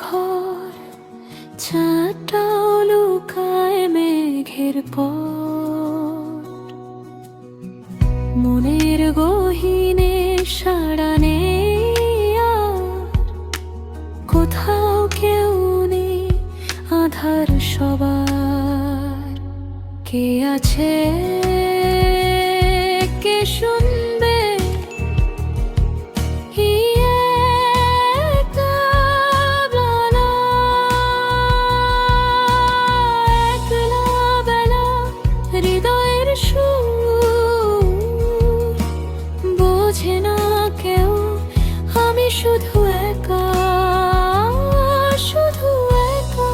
ঘর, চাঁদটাও লুকায় মেঘের পর। মনের গহীনে সাড়া নেই আর, কোথাও কেউ নেই, আধার সবার। কে আছে, কে শুনবে হৃদয়ের সুর? বোঝে না কেউ, আমি শুধু একা, শুধু একা।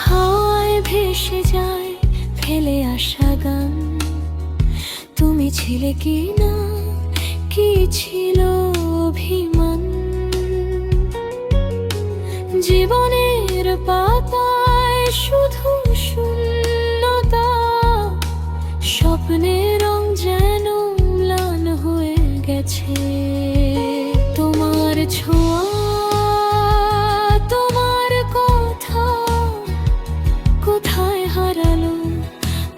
হাওয়ায় ভেসে যায় ফেলে আসা গান। তুমি ছিলে কি না, কি ছিল অভিমান? জীবনের পাতায় শুধু শূন্যতা, স্বপ্নের রং যেন ম্লান হয়ে গেছে। তোমার ছোঁয়া, তোমার কথা কোথায় হারালো,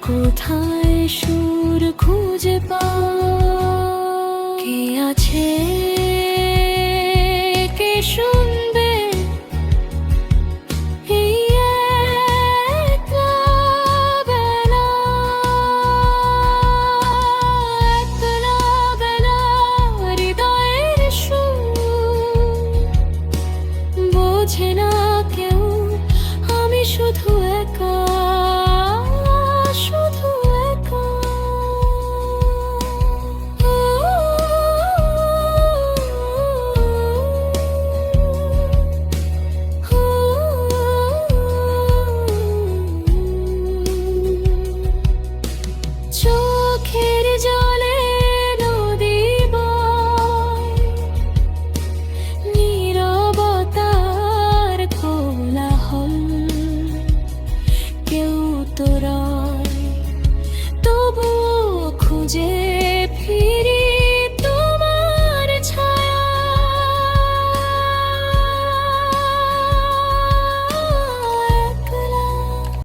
কোথায় সুর খুঁজে পাও? কে আছে, কে শুনবে এই একলা বেলা, একলা বেলা? হৃদয়ের সুর বোঝে না কেউ, আমি শুধু